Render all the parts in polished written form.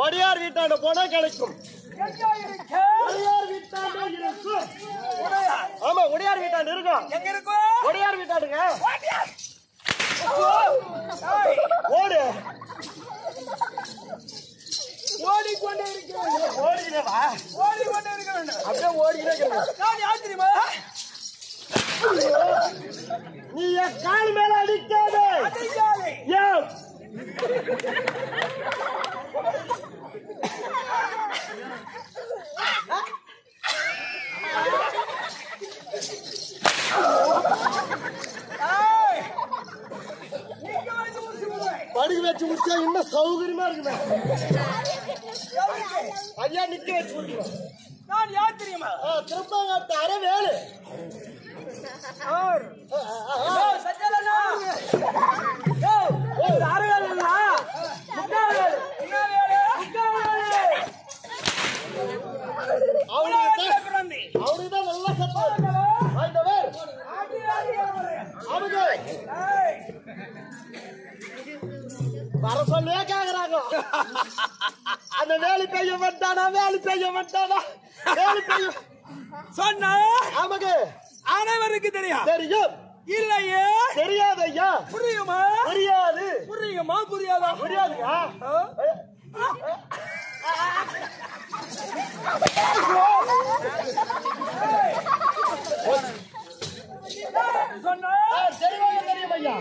ஒடியார் வீட்டாண்ட போனா கிடைக்கும். ஆமா, ஒடியார் வீட்டாண்டு இருக்கும். எங்க இருக்கும்? ஒடியார் வீட்டாண்டுங்க. ஓடு ஓடிக்கொண்டே இருக்கிறேன். ஓடிக்கிறவா? ஓடிக்கொண்டே இருக்கிறேன். அப்படியே ஓடிக்கிறேன். நான் யார் தெரியுமா? நீ என் கால் மேல அடிக்காதே. ஏன் படுக்க வச்சு முடிச்சா இன்னும் சௌகரியமா இருக்குமே. ஐயா நிக்க வச்சு முடியும். நான் யார் தெரியுமா? திருப்பங்காட்டு அரவேலு. அவனுக்குதான் நல்லா சத்தம். வர சொல்லே கேக்குறாங்க. அந்த வேலி பெய்ய மாட்டானா, வேலி பெய்ய மாட்டானா, வேலி பெய்ய சொன்ன ஆமாங்க. அனைவருக்கு தெரியும். தெரியும் இல்லையே? தெரியாது ஐயா. புரியுமா? புரியாது. புரியுமா? புரியாதா? புரியாதுங்க. சொன்ன தெரியும் ஐயா.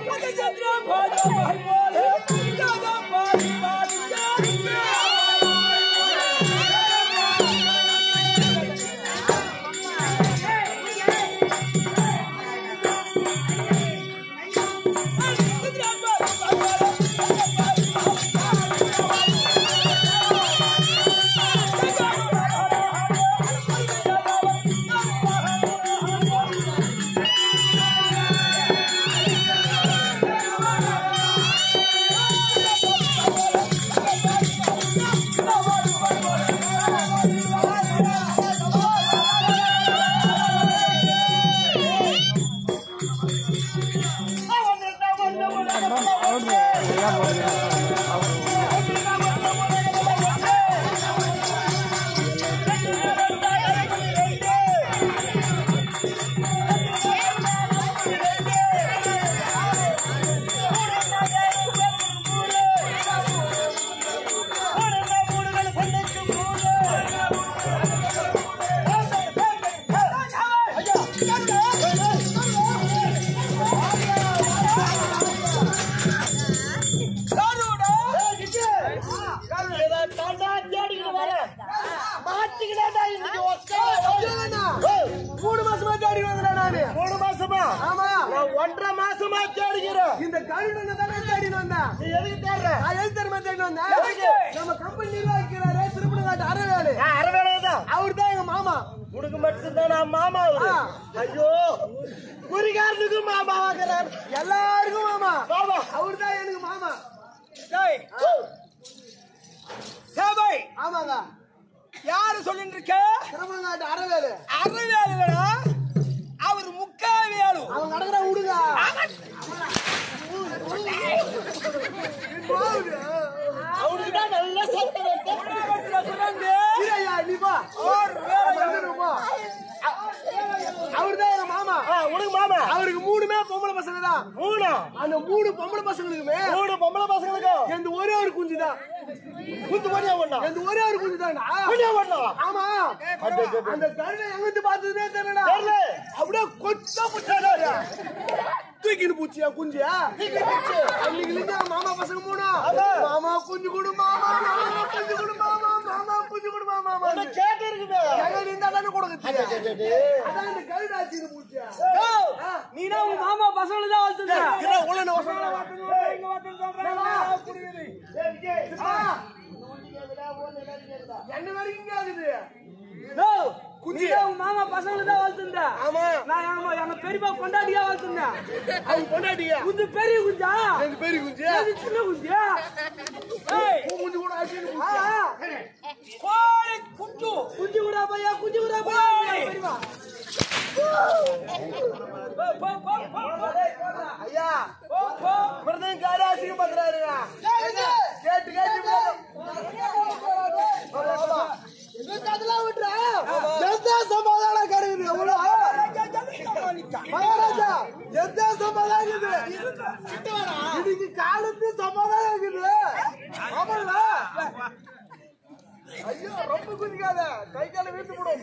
ஐயோ, குறிகாரனுக்கு மாமா வாங்குறார். எல்லாருக்கும் மாமா. மாமா அவர்தான் எனக்கு மாமா. சேவை. ஆமாங்க. யாரு சொல்லிட்டு இருக்க? திருமங்காட்டு அரவேலு. அரவேலுடா. அவர் முக்காவேலு. அவன் நடக்கிற விடுங்க. அவனுக்குதான் நல்ல சத்தம் நீ பா. அவருதான் மாமா. உனக்கு மாமா. அவருக்கு மூணுமே பொம்பளை பசங்க தான். மூணு. அந்த மூணு பொம்பளை பசங்களுக்குமே மூணு பொம்பளை பசங்களுக்கும் எந்த ஒரே ஒரு குஞ்சு தான். குஞ்சு ஒரே ஒண்ணா. எந்த ஒரே ஒரு குஞ்சு தான். ஒரே ஒண்ணா. ஆமா. அந்த கருணை எங்கிட்டு பார்த்ததுனே தெரியல. அப்படியே கொச்சா புச்சாடா. தூக்கிட்டு பூச்சியா குஞ்சியா? அன்னைக்கு மாமா பசங்க மூணு. மாமா குஞ்சு கொடு மாமா, மாமா குஞ்சு கொடு மாமா, மாமா குஞ்சு கொடு மாமா. கேட்டு இருக்குது. இருந்தா தானே கொடுக்குது. அதான் இந்த கருணாச்சி பூச்சியா. நீனா உன் மாமா பசங்களை தான் வளர்த்துங்க. என்ன வரைக்கும் கேக்குது? மாமா பசங்களை தான் வளர்த்துங்க. ஆமா, நான் எங்க பெரியப்பா கொண்டாடியா வளர்த்துங்க. அவங்க கொண்டாடியா? குஞ்சு பெரிய குஞ்சா? எங்க பெரிய குஞ்சு சின்ன குஞ்சா? குஞ்சு கூட குஞ்சு கூட பையா குஞ்சு விடுறா ஐயா பிரதன் காரி ஆசிரியம் பண்றாருங்க கேட்டு கேட்டு அதெல்லாம் விட்டுறா எந்த சமாதானம் கிடைக்குது மகாராஜா எந்த சமாதானம் இருக்குது இன்னைக்கு காலத்து சமாதானம் இருக்குது ஆமாங்களா ஐயோ ரொம்ப குதிக்காத கை கால வீட்டு போடும்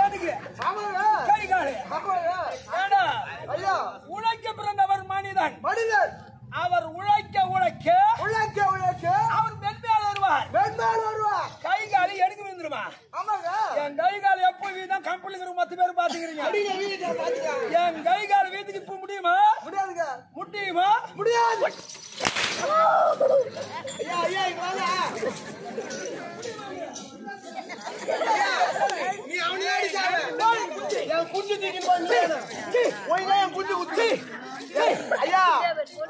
எனக்கு ஆமாங்க கை கால ஆமாங்க ஐயா உழைக்க பிறந்தவர் மனிதன் மனிதன் அவர் உழைக்க உழைக்க உழைக்க உழைக்க அவர் மென்மேல் வருவார் கை காலி எடுக்க விழுந்துருமா ஆமாங்க என் கை கால் எப்போ வீதான் கம்பெனிங்கிற 10 பேர் பாத்துக்கிறீங்க என் கை கால் வீட்டுக்கு இப்ப முடியுமா முடியாதுங்க முடியுமா முடியாது ஐயா ஐயா இங்க வாங்க நீ அவனே அடிச்சாத என் குஞ்சு தூக்கிட்டு வந்து போய் என் குஞ்சு குத்தி ஐயா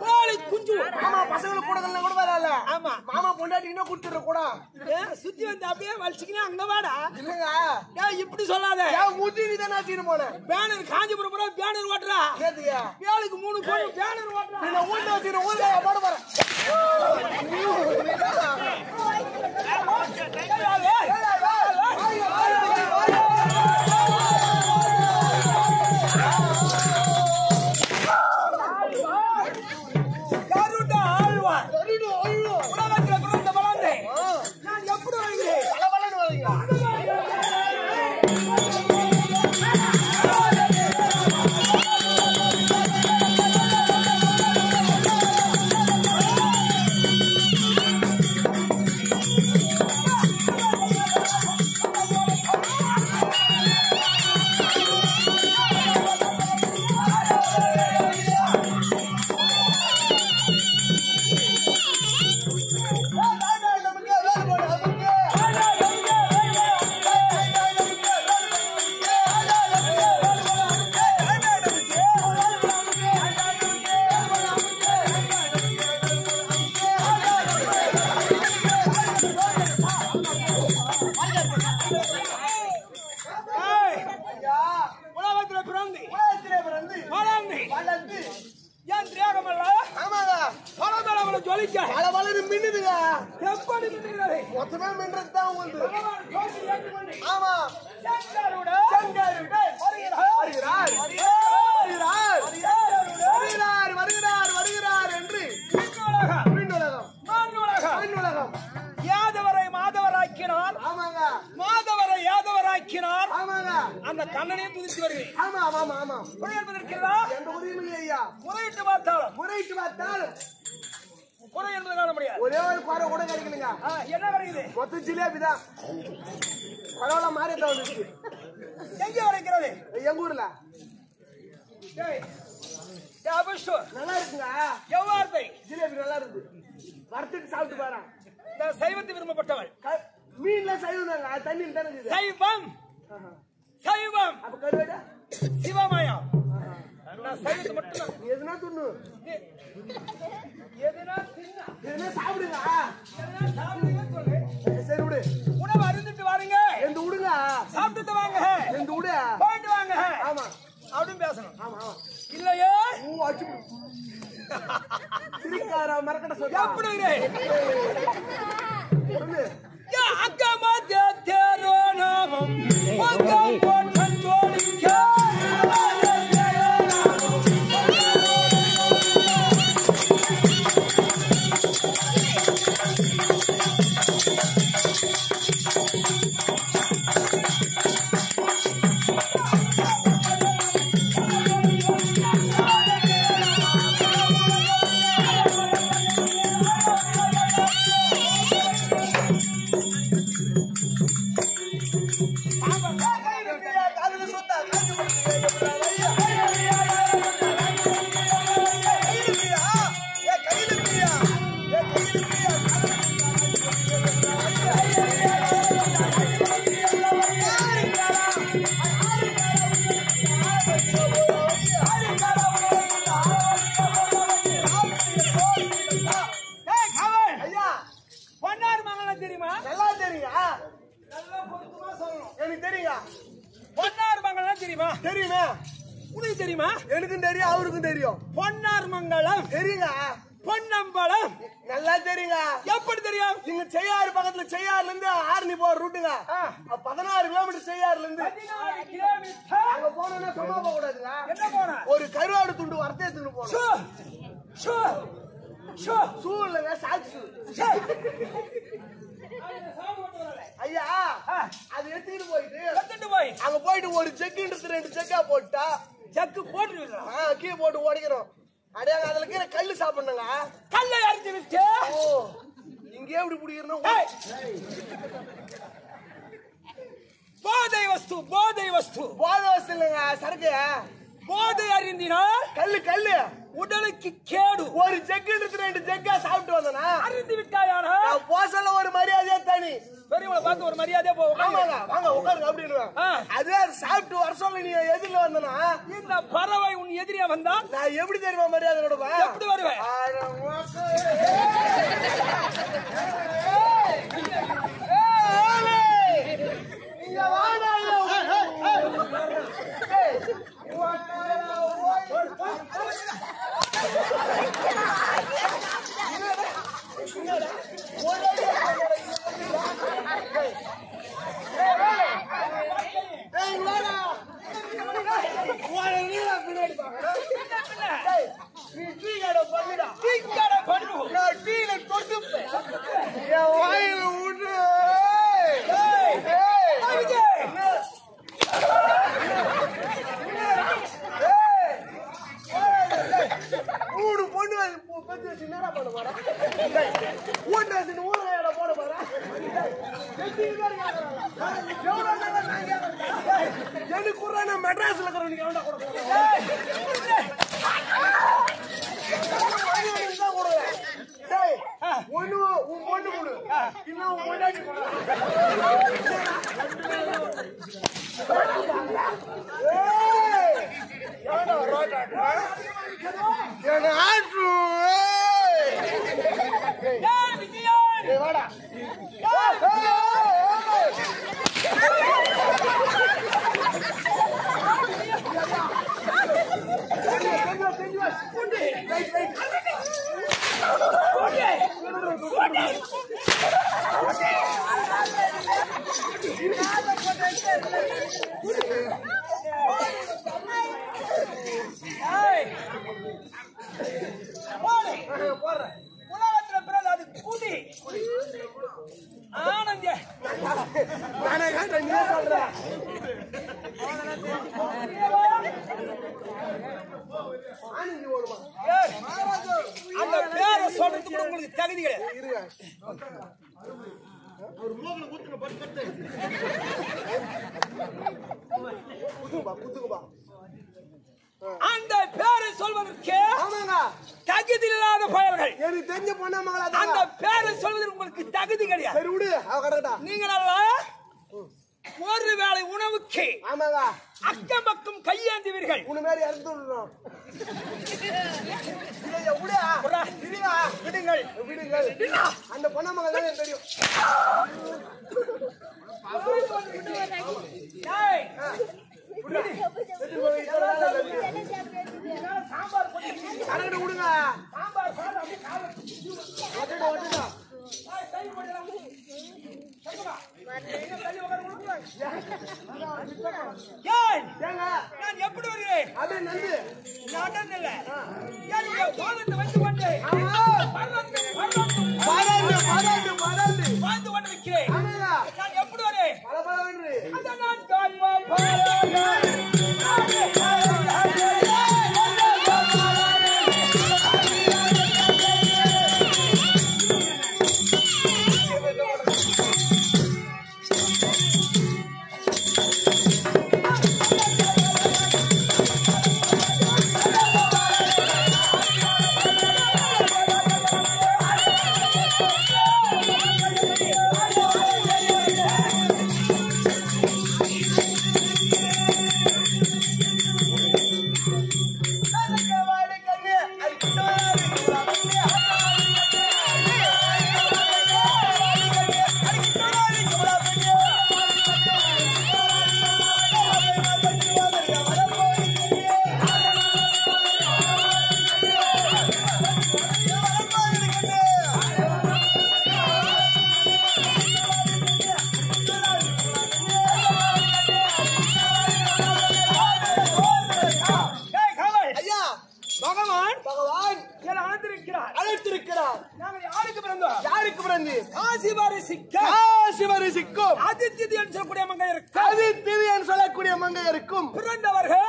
கோழி குஞ்சு மாமா பசங்களுக்கு கூடதல்ல கூட வரல ஆமா மாமா பொண்டாட்டினா குடுத்துற கூட சுத்தி வந்து அப்படியே வலிச்சிக்கினே அங்க வாடா இல்லங்க ஏய் இப்படி சொல்லாத ஏன் முத்தி நீ தான ஆச்சிட்டு போன பேனர் காஞ்சிபுரம் பூரா பேனர் ஓட்டறா கேட்டியா வேலைக்கு 3 கோடி பேனர் ஓட்டறா நீ ஊட்ட வச்சிர ஊர்ல போட போற அந்த கண்ணனையும் துதித்து வருகிறேன். ஆமா ஆமா ஆமா முறையிடுவதற்கிறதா எந்த உரிமை இல்லையா? முறையிட்டு பார்த்தாலும் குறை என்பது காண முடியாது. ஒரே ஒரு குறை கூட கிடைக்கலங்க. என்ன கிடைக்குது? மொத்த ஜிலேபி தான். பரவாயில்ல மாறிட்ட வந்துச்சு. எங்க கிடைக்கிறது? எங்க ஊர்ல. நல்லா இருக்குங்க. எவ்வாறு ஜிலேபி நல்லா இருக்கு. வறுத்துட்டு சாப்பிட்டு பாரு. இந்த சைவத்தை விரும்பப்பட்டவள். மீன்ல சைவம் தாங்க. தண்ணி தானே இது. சைவம். சைவம். அப்ப கருவாடு? சிவமயா. நான் சைவத்தை மட்டும் எதுனா துண்ணு. எதுனா தின்னா. எதுனா சாப்பிடுங்க. எதுனா சாப்பிடுங்க சொல்லு. சரி விடு. உணவு அருந்திட்டு வாருங்க. எந்த விடுங்க. சாப்பிட்டுட்டு வாங்க. எந்த விடு. போயிட்டு வாங்க. ஆமா. அப்படியும் பேசணும். ஆமா ஆமா. இல்லையே. அச்சு சிரிக்காரா மரக்கட்ட சொல்ல. எப்படி சொல்லு. யா அக்கமா தேரோ நாமம் பக்கம் போட்டன் ஜோடிக்க தெரியுங்க. பொன்னார் மங்கலம் தெரியுமா? தெரியுமே. உனக்கு தெரியுமா? எனக்கும் தெரியும், அவருக்கும் தெரியும். பொன்னார் மங்கலம் தெரியுங்க. பொன்னம்பலம் நல்லா தெரியுங்க. எப்படி தெரியும்? நீங்க செய்யாறு பக்கத்துல செய்யாறுல இருந்து ஆரணி போற ரூட்டுங்க. 16 கிலோமீட்டர் செய்யாறுல இருந்து. 16 கிலோமீட்டர். அங்க போனா சும்மா போக கூடாதுங்க. என்ன போனா? ஒரு கருவாடு துண்டு வரத்தை எடுத்துட்டு போறோம். ஷூ இல்லங்க, சாக்ஸ். ஐயா அது எடுத்துட்டு போய் அங்க போயிட்டு ஒரு செக்குன்றது 2 செக்கா போட்டா செக்கு போட்டு கீழே போட்டு ஓடிக்கிறோம். அடையாங்க அதுல கீழே கல்லு சாப்பிடணுங்க. கல்லை அரைச்சு விட்டு இங்கே எப்படி பிடிக்கிறோம்? போதை வஸ்து போதை வஸ்து இல்லைங்க, சரக்கு. போதை அறிந்தினால் கல்லு உடலுக்கு கேடு. ஒரு செக்குன்றது 2 செக்கா சாப்பிட்டு வந்தனா அறிந்து விட்டாயானா போசல ஒரு மரியாதையா தனி. பெரியவங்களை பார்த்து ஒரு மரியாதையா போவோம். ஆமாங்க, வாங்க உட்காருங்க அப்படின்னு. அதே சாப்பிட்டு வர சொல்ல நீ எதிரில வந்தனா இந்த பறவை உன் எதிரியா வந்தா நான் எப்படி தெரியுமா மரியாதை கொடுப்பேன்? எப்படி வருவேன்? இங்க வாடா. மெட்ராஸ்ல இருக்கிறவனுக்கு எவன்டா கொடுக்க? ஒண்ணு உன் பொண்ணு கொடு, இன்னும் உன் பொண்டாட்டி கொடு. வாடா உலகத்துல பிறகு அது குடி ஆனந்த அந்த பேரை சொல்றதுக்கு கூட உங்களுக்கு தகுதி கிடையாது. அந்த பேரை சொல்வதற்கு தகுதி இல்லாத பயல்கள். எனக்கு தெரிஞ்ச பொண்ணா மகளா அந்த பேரை சொல்வதற்கு உங்களுக்கு தகுதி கிடையாது. சரி விடு, அவ கடட்டா. நீங்க நல்லா ஒரு வேளை உணவுக்கு ஆமாங்க அக்கம் பக்கம் கையேந்துவீர்கள். உன மாதிரி இறந்து விடணும். விடுங்கள் விடுங்கள். அந்த பொண்ணா மகள் தான் எனக்கு தெரியும். சாம்பார் விடுங்க. நான் எப்படி வருகிறேன்? அது நன்றி நடந்து இல்ல வாழ்ந்து கொண்டு வாழ்ந்து கொண்டு வைக்கிறேன். நான் எப்படி வரேன்? என்று சொல்லக்கூடிய மங்கையருக்கு கவித்திவி என்று சொல்லக்கூடிய மங்கையருக்கும் பிறந்தவர்கள்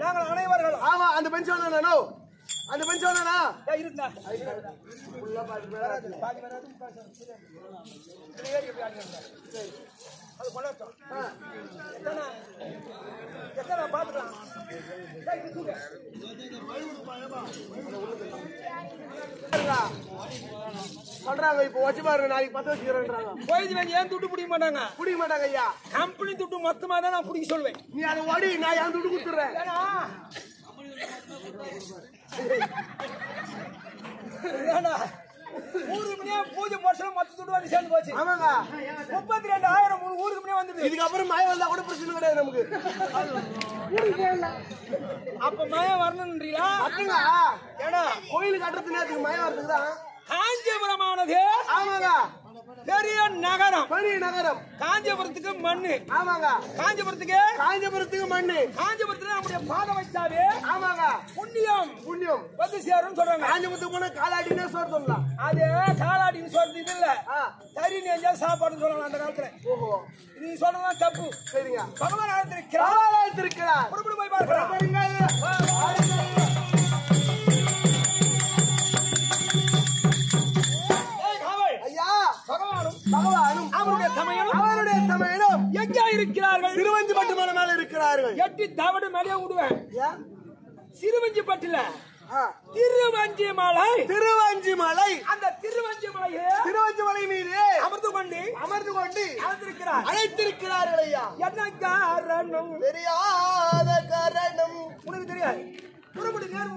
நாங்கள் அனைவர்கள். ஆமா அந்த பெண் சொன்னானோ அந்த பெண் சொன்னானா இருந்தா அது கொள்ளட்டும். எத்தனை பாத்துக்கலாம் சொல்றாங்க இப்ப வச்சு பாருங்க நாளைக்கு 10 வச்சுக்கிறேன்றாங்க. போயிடுவேன். ஏன் துட்டு பிடிக்க மாட்டாங்க ஐயா. கம்பெனி துட்டு மொத்தமா தான் நான் பிடிக்க சொல்வேன். நீ அதை ஓடி நான் என் துட்டு கொடுத்துறேன். ஊருக்கு முன்னே பூஜை போட்டு மொத்த துட்டு வந்து சேர்ந்து போச்சு. ஆமாங்க 32,000 ஊருக்கு முன்னே வந்துருது. இதுக்கப்புறம் மழை வந்தா கூட பிரச்சனை கிடையாது நமக்கு. அப்ப மழை வரணும்ன்றீங்களா? அப்படிங்க ஏன்னா கோயில் கட்டுறது நேரத்துக்கு மழை வர்றதுக்குதான். காஞ்சிபுரமானது ஆமாங்க பெரிய நகரம். காஞ்சிபுரத்துக்கு மண்ணு. ஆமாங்க காஞ்சிபுரத்துக்கு மண்ணு. காஞ்சிபுரத்துல நம்முடைய பாதம் வச்சாவே ஆமாங்க புண்ணியம் வந்து சேரும் சொல்றாங்க. காஞ்சிபுரத்துக்கு போனா காலாடினே சோறு சொல்லலாம். அது காலாடின்னு சொல்றது இது இல்ல, தறி நெஞ்சா சாப்பாடுன்னு சொல்லலாம் அந்த காலத்துல. ஓஹோ நீ சொல்றதுதான் தப்பு. சரிங்க. பகவான் அழைத்திருக்கிறார். புறப்பட்டு போய் பார்க்கலாம். பகவானும் அவருடைய தமையனும் எங்கே இருக்கிறார்கள்? சிறுவஞ்சிப்பட்டு மலை மேல இருக்கிறார்கள். 8 தவடு மேலே விடுவேன். சிறுவஞ்சிப்பட்டுல திருவஞ்சிமலை. அந்த திருவஞ்சிமலை மீது அமர்ந்து கொண்டு அழைத்திருக்கிறார்கள் ஐயா. என்ன காரணம்? தெரியாத காரணம் உனக்கு தெரியாது. புறப்பட்டு நேரம்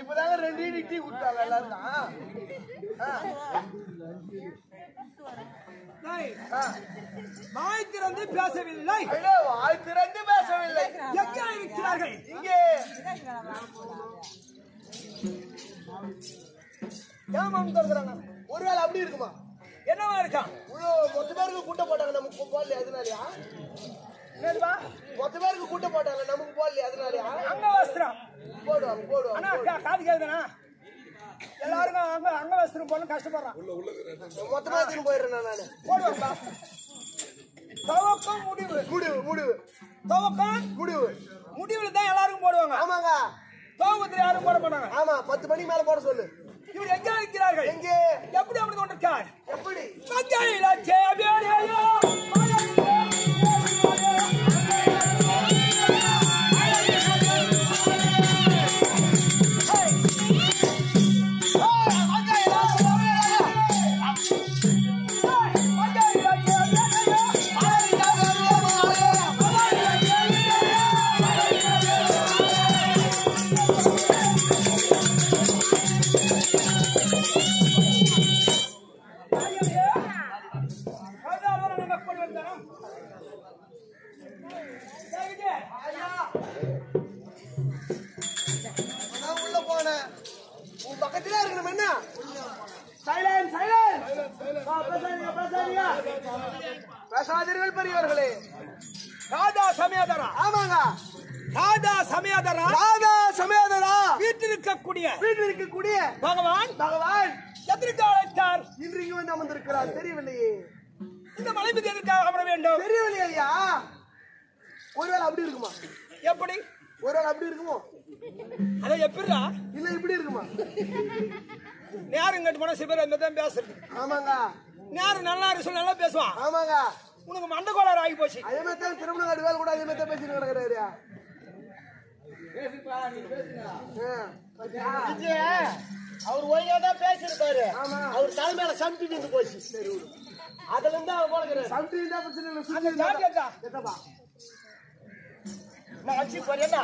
இப்பதாங்க 2 டீ குடுத்தாங்க எல்லாரும். வாய் திறந்து பேசவில்லை. எங்கே இருக்கிறார்கள்? இங்கே. ஒருவேளை அப்படி இருக்குமா? என்னவா இருக்கான்? மொத்த பேருக்கு கூட்ட போட்டாங்க நமக்கு போடல அதனாலயா? மொத்த பேருக்கு கூட்ட போட்டாங்க நமக்கு போடல அதனாலயா? அங்க வஸ்திரம் போடுவாங்க. ஆனா காது கேக்குதுனா எல்லாருக்கும் அங்க வஸ்திரம் போடணும் கஷ்டப்படுறான். மொத்தமா எடுத்து போயிடுறேன் நானு. போடுவாங்க. துவக்கம் முடிவுல தான் எல்லாருக்கும் போடுவாங்க. ஆமாங்க. துவக்கத்துல யாரும் போட மாட்டாங்க. ஆமா 10 மணிக்கு மேல போட சொல்லு. இவர் எங்க இருக்கிறார்கள்? எங்கே? எப்படி கொண்டிருக்கார்? எப்படி? மங்கையில சேவியரையோ பிரசாதர்கள் பெரியவர்களே. ராதா சமேதரா. ஆமாங்க ராதா சமேதரா. வீட்டில் இருக்கக்கூடிய பகவான் எதற்கு அழைத்தார்? இன்றைக்கு வந்து அமர்ந்திருக்கிறார். தெரியவில்லையே. இந்த மலை மீது எதற்காக அமர வேண்டும்? தெரியவில்லையே ஐயா. ஒருவேளை அப்படி இருக்குமா? எப்படி? ஒருவேளை அப்படி இருக்குமோ? அத எப்படிடா இல்ல இப்படி இருக்குமா? நேரம் கட்டு போனா சிபர் அந்த தான் பேசுறது. ஆமாங்க. நேரம் நல்லா இருக்கு சொல்ல நல்லா பேசுவான். ஆமாங்க. உனக்கு மண்ட கோளாறு ஆகி போச்சு. அதே மாதிரி தான் திருமண காடு வேலை கூட அதே மாதிரி தான் பேசிட்டு கிடக்குறாரு. அவர் ஒய்யாதான் பேசிருப்பாரு. அவர் தலைமையில சம்தி வந்து போச்சு. அதுல இருந்து அவர் போடுற சம்தி தான் பிரச்சனை இல்ல. அந்த ஜாக்கெட்டா கேட்டப்பா நான் அடிச்சு போறேன்னா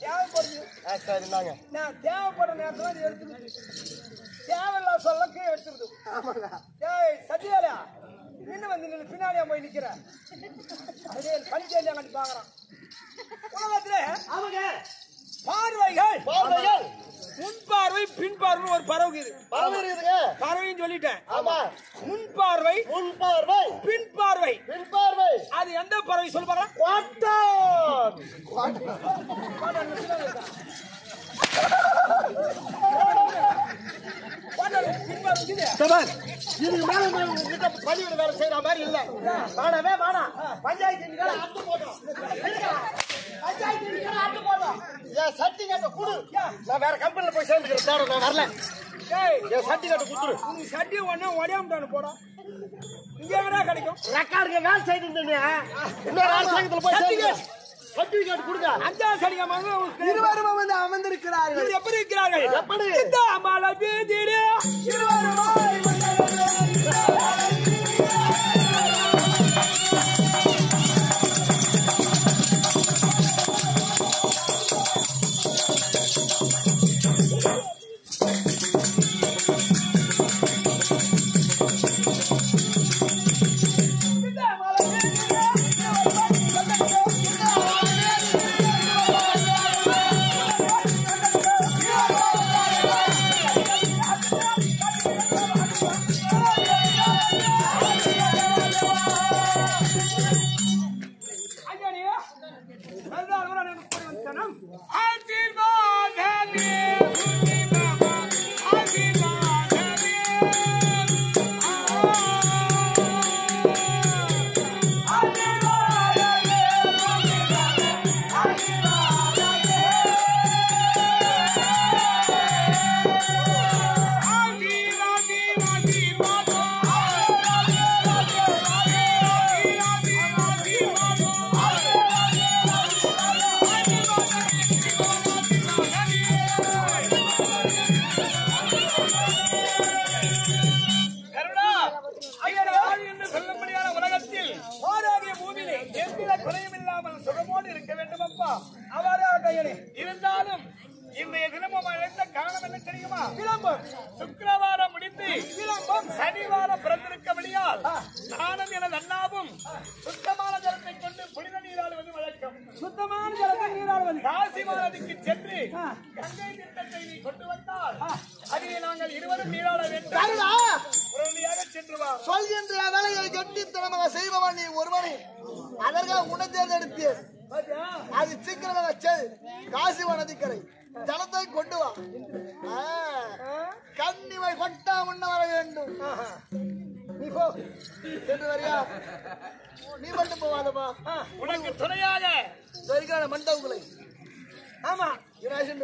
தேவைப்படுது. சரிந்தாங்க. நான் தேவைப்பட நேரத்துல எடுத்துக்கிட்டு தேவையில்ல சொல்லக்கு எடுத்துருது. ஆமாங்க. ஏய் சத்தியாலயா நின்று வந்து நின்று பின்னாடியா போய் நிக்கிற அதே பஞ்சேலியா கட்டி பாக்குறான். உலகத்துல அவங்க பார்வைகள் முன்பார்வை பின்பார்வை ஒரு பறவை இது. பறவை இருக்குதுங்க. பறவைன்னு சொல்லிட்டேன். ஆமா. முன்பார்வை பின்பார்வை அது எந்த பறவை சொல்ல பாக்கலாம்? இதுக்கு மேல உங்ககிட்ட பள்ளியோட வேலை செய்யற மாதிரி இல்ல. வேணாம் பஞ்சாயத்து அட்டு போட்டோம். என் சட்டி கட்ட குடு. நான் வேற கம்பெனில போய் சேர்ந்துக்கிறேன். நான் வரல. என் சட்டி கட்ட குடுத்துரு. நீ சட்டி ஒண்ணு ஒடியாமட்டானு போடா. இங்க எங்கடா கிடைக்கும்? ரெக்கார்டுங்க வேலை செய்து இன்னொரு அரசாங்கத்துல போய் சேர்ந்துக்கிறேன். சர்டிபிகேட் கொடுங்க. அஞ்சாவது சடிக்க மகன் இருவரும் வந்து அமர்ந்திருக்கிறார்கள். இவர் எப்படி இருக்கிறார்கள்? எப்படி? இந்த மலை வீதியிலே இருந்தாலும் இன்றைய தினமும் அழைத்த காரணம் என்ன தெரியுமா? விளம்பம். சுக்கிரவாரம் முடிந்து விளம்பம் சனிவாரம் பிறந்திருக்கபடியால் நானும் எனது அண்ணாவும் சுத்தமான ஜலத்தை கொண்டு புனித நீராடுவது வழக்கம். சுத்தமான ஜலத்தை நீராடுவது காசி மாநதிக்கு சென்று கங்கை திட்டத்தை நீ கொண்டு வந்தால் அதிலே நாங்கள் இருவரும் நீராட வேண்டும். உடனடியாக சென்று வா. சொல்கின்ற வேலையை கட்டித்தனமாக செய்பவன் நீ ஒருவனை. அதற்காக உன்னை தேர்ந்தெடுத்தேன். அது சீக்கிரமாக செல். காசி நதிக்கரை ஜலத்தை கொண்டு வா. கண்ணிமை கொட்டா முன்ன வர வேண்டும். நீ போ. சென்று வரியா? நீ மட்டும் போவாதப்பா. உனக்கு துணையாக சரிக்கான மண்டபங்களை. ஆமா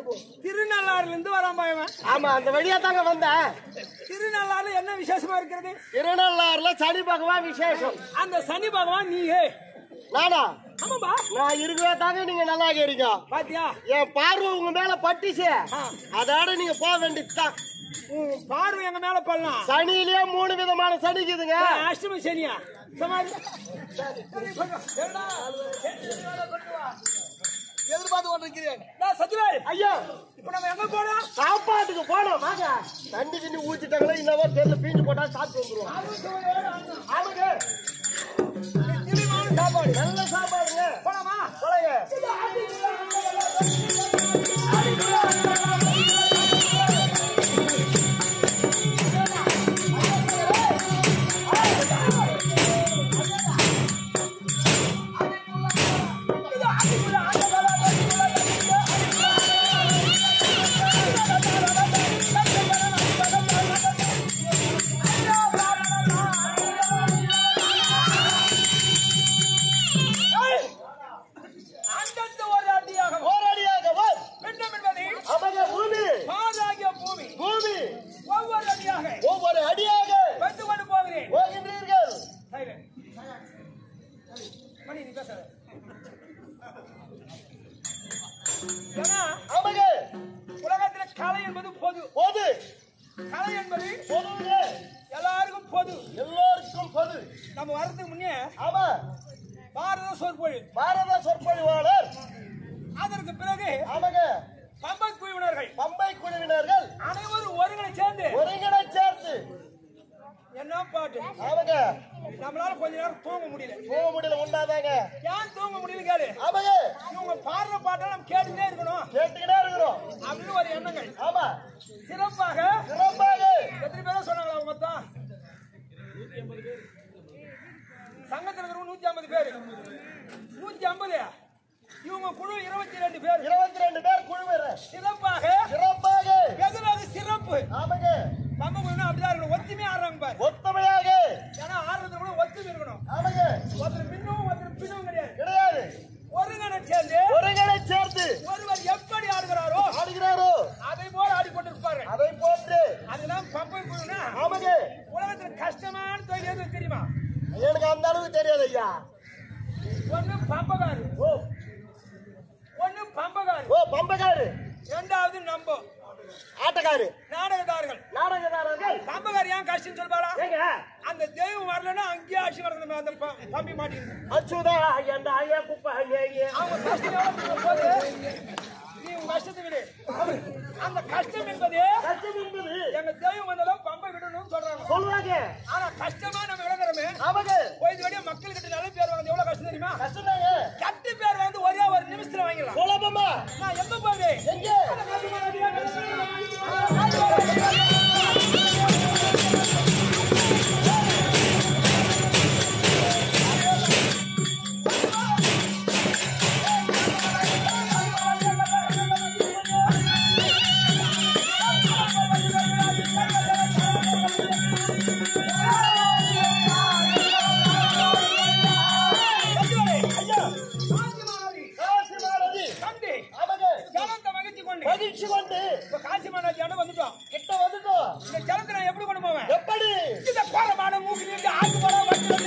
போ. திருநள்ளாறுல இருந்து வரான் பயவன். ஆமா, அந்த வழியா தாங்க வந்தேன். திருநள்ளாறுல என்ன விசேஷமா இருக்கிறது? திருநள்ளாறுல சனி பகவான் விசேஷம். அந்த சனி பகவான் நீயே. நானா? ஆமாப்பா. நான் இருக்கவே தாங்க நீங்க நல்லா கேறீங்க. பாத்தியா? என் பார்வை உங்க மேல பட்டுச்சு. அதோட நீங்க போக வேண்டியதுதான். பார்வை எங்க மேல பண்ணலாம். சனியிலேயே 3 விதமான சனிக்குதுங்க. அஷ்டமி சனியா? சமாதி எதிர்பார்த்து கொண்டிருக்கிறேன். சத்யவேல் ஐயா, இப்ப நம்ம எங்க போனோம்? சாப்பாட்டுக்கு போனோம். வாங்க. தண்ணி கிண்ணி ஊத்திட்டாங்களா? இன்னவா தெரியல. பீஞ்சு போட்டா சாப்பிட்டு வந்துருவோம். ஆமாங்க. சாப்பாடு நல்ல சாப்பாடுங்க. போலாமா? போலாங்க. என்பது பொது. பொது. கலை என்பது பொது. எல்லாருக்கும் பொது. எல்லோருக்கும் பொது. நம்ம வரதுக்கு முன்னே ஆமா பாரத சொற்பொழிவு. பாரத சொற்பொழிவாளர். அதற்கு பிறகு ஆமாங்க பம்பை குழுவினர்கள். பம்பை குழுவினர்கள் அனைவரும் ஒருங்கிணை சேர்ந்து சேர்த்து என்ன பாட்டு. ஆமாங்க நம்மளால கொஞ்ச நேரம் தூங்க முடியல. தூங்க முடியல உண்டாதாங்க. ஏன் தூங்க முடியல கேளு. ஆமாங்க இவங்க பாடுற பாட்டை நம்ம கேட்டுட்டே இருக்கணும். கேட்டுக்கிட்டே இருக்கிறோம் அப்படின்னு ஒரு எண்ணங்கள். ஆமா சிறப்பாக எத்தனை பேரும் சொன்னாங்களா அவங்க மொத்தம்? சங்கத்தில் இருக்கிற 150 பேரு. 150. இவங்க குழு 22 பேர். 22 பேர் குழு. சிறப்பாக வெகுவாக சிறப்பு. ஆமாங்க நம்ம குழு அப்படிதான் இருக்கணும். ஒத்துமையா ஆடுறாங்க பாரு. ஒத்துமையாக. ஏன்னா ஆடுறது கூட ஒத்துமை இருக்கணும். ஆமாங்க ஒருத்தர் பின்னும் ஒருத்தர் பின்னும் கிடையாது. ஒருங்கிணை சேர்ந்து ஒருவர் எப்படி ஆடுகிறாரோ அதை போல ஆடிக்கொண்டிருப்பாரு. அதை போன்று அதெல்லாம் பம்பை குழுனா. ஆமாங்க உலகத்தில் கஷ்டமான தொழில் எது தெரியுமா? எனக்கு அந்த அளவுக்கு தெரியாது ஐயா. ஒண்ணு பம்பகாரு. பம்பகாரு. இரண்டாவது நம்ப ஆட்டக்காரு. நாடகதாரர்கள். பம்பகாரு ஏன் கஷ்டம் சொல்லுவாரா? அந்த தெய்வம் வரலன்னா அங்கேயே ஆட்சி வரணும். அந்த பம்பி மாட்டேங்குது. அச்சுதா எந்த ஐயா குப்பை அவங்க கஷ்டம் எவ்வளவு போது நீ உங்க கஷ்டத்தை விடு. அந்த கஷ்டம் என்பது எங்க தெய்வம் வந்தாலும் பம்பை விடணும்னு சொல்றாங்க. ஆனா கஷ்டமா நம்ம விளங்குறோமே. போய் வழியா மக்கள் கிட்ட நல்ல பேர் வாங்க எவ்வளவு கஷ்டம் தெரியுமா? கட்டு பேர் வந்து ஒரே ஒரு நிமிஷத்துல வாங்கிடலாம். சுலபமா. நான் எங்க போவேன்? மகிழ்ச்சி கொண்டு காசி மாநாடு வந்துட்டோம். கிட்ட வந்துட்டோம். இந்த ஜலத்தை நான் எப்படி கொண்டு போவேன்? எப்படி? இந்த கோரமான மூக்கிலிருந்து ஆட்டு போற வந்து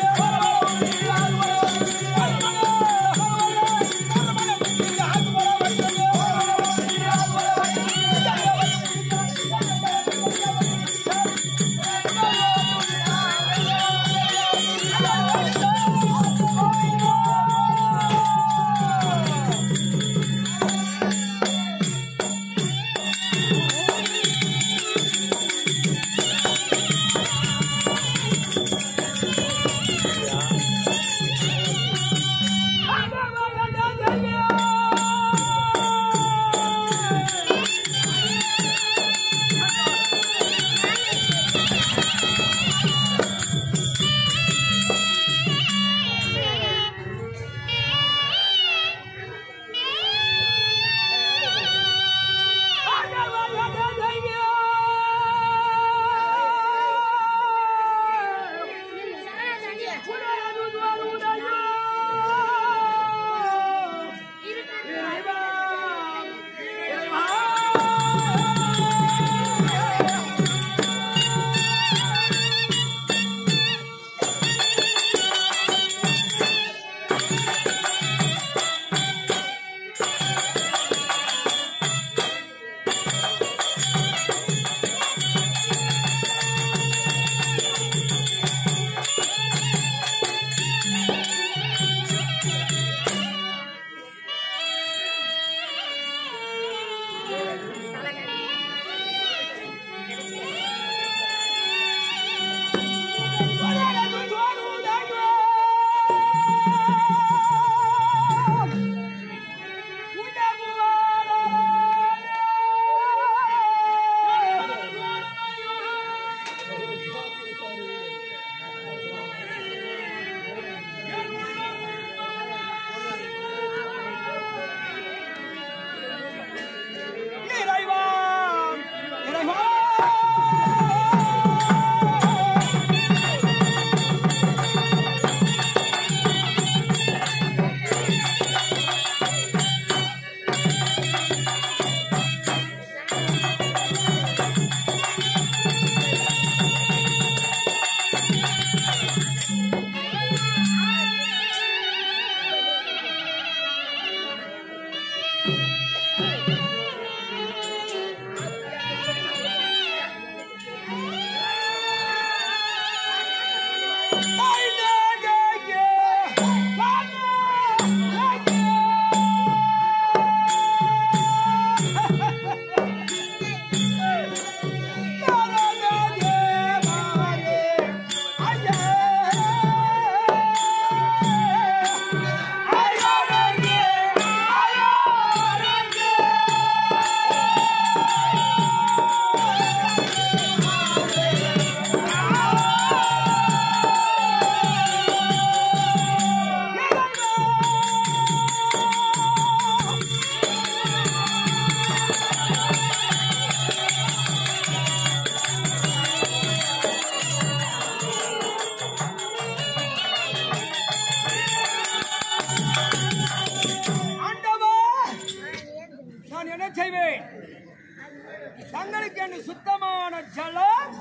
தங்களுக்கு என்று சுத்தமான ஜலம்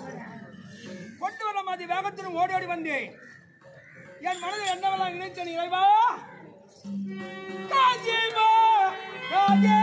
கொண்டு வர மாதிரி வேகத்துடன் ஓடி ஓடி வந்தேன். என் மனதில் என்னவெல்லாம் நினைச்சேன் இறைவா. காஞ்சிமா ராஜே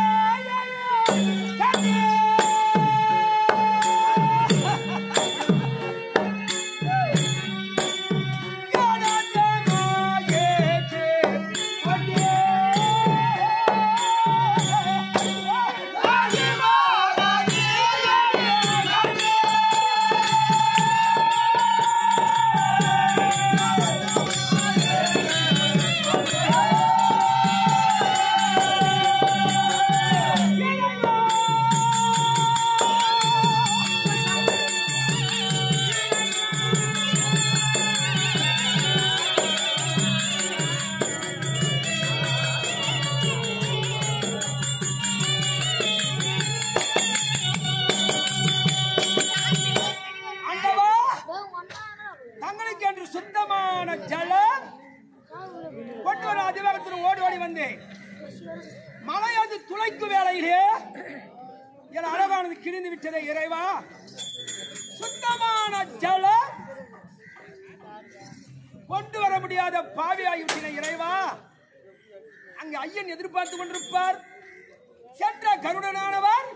மலையாது துளைக்கு வேளையிலே என் அழகானது கிழிந்து விட்டதே இறைவா. சுத்தமான ஜலம் கொண்டு வர முடியாத பாவியாகிவிட்டன இறைவா. அங்கு ஐயன் எதிர்பார்த்து கொண்டிருப்பார். சென்ற கருடனானவர்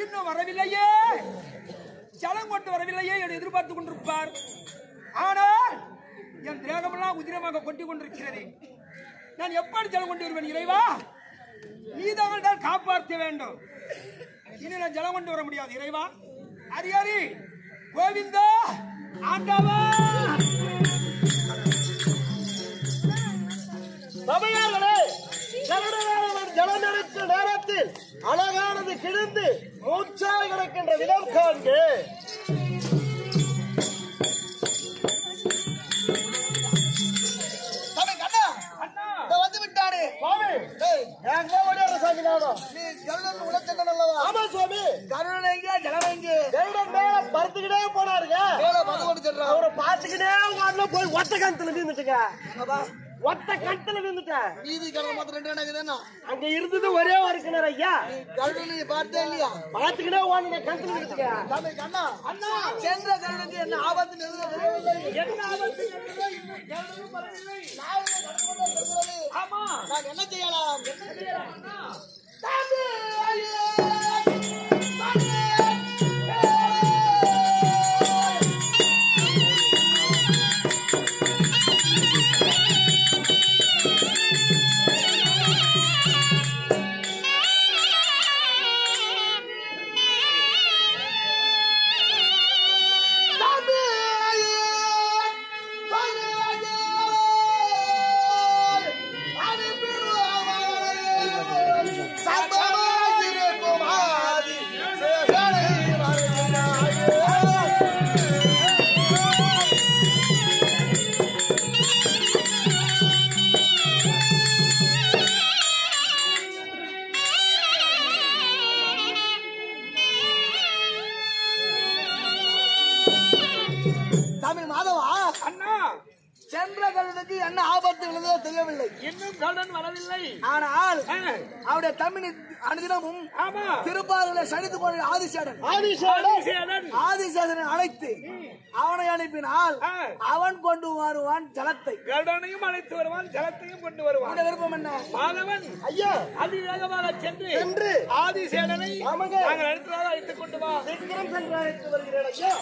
இன்னும் வரவில்லையே, ஜலம் கொண்டு வரவில்லையே என்று எதிர்பார்த்து கொண்டிருப்பார். ஆனால் என் தேகமெல்லாம் உதிரமாக கொட்டி கொண்டிருக்கிறது. நான் எப்படி ஜலம் கொண்டு வருவேன் இறைவா? நீதான் தான் காப்பாற்ற வேண்டும். இனி நான் ஜலம் கொண்டு வர முடியாது இறைவா. ஹரி கோவிந்தா ஆண்டவா. சபையார்களே, ஜலம் எடுத்த நேரத்தில் அழகானது கிழிந்து மூச்சாய் கிடக்கின்ற விதம் காண்க. பறந்துகிட்டே போனாருங்க. அவரை பார்த்துக்கிட்டே போய் ஒத்த கணத்துல நின்றுட்டுங்க. ஒத்த கணத்துல நின்றுட்டேன். அங்க இருந்தது ஒரே ஒரு கிணறு ஐயா. பார்த்தே இல்லையா? பார்த்துக்கிட்டே ஓடுங்க கணத்துல நின்றுட்டுங்க. அண்ணா சென்ற கருணுக்கு என்ன ஆபத்து? என்ன ஆபத்து? ஆமா, நான் என்ன செய்யலாம்? என்ன செய்யலாம்? சென்ற கருணுக்கு என்ன ஆபத்து விழுந்ததோ தெரியவில்லை. இன்னும் கருடன் வரவில்லை. ஆனால் அவருடைய தமிழ் அனுதினமும் திருப்பார்களை சனித்துக் கொண்ட ஆதிசேஷனை அழைத்து அவனை அனுப்பினால் அவன் கொண்டு வருவான் ஜலத்தை. கருடனையும் அழைத்து வருவான், ஜலத்தையும் கொண்டு வருவான். விருப்பம் என்ன? மாதவன் ஐயா அதிவேகமாக சென்று ஆதிசேஷனை நாங்கள் அழைத்து கொண்டு வா. சீக்கிரம் சென்று அழைத்து வருகிறேன் ஐயா.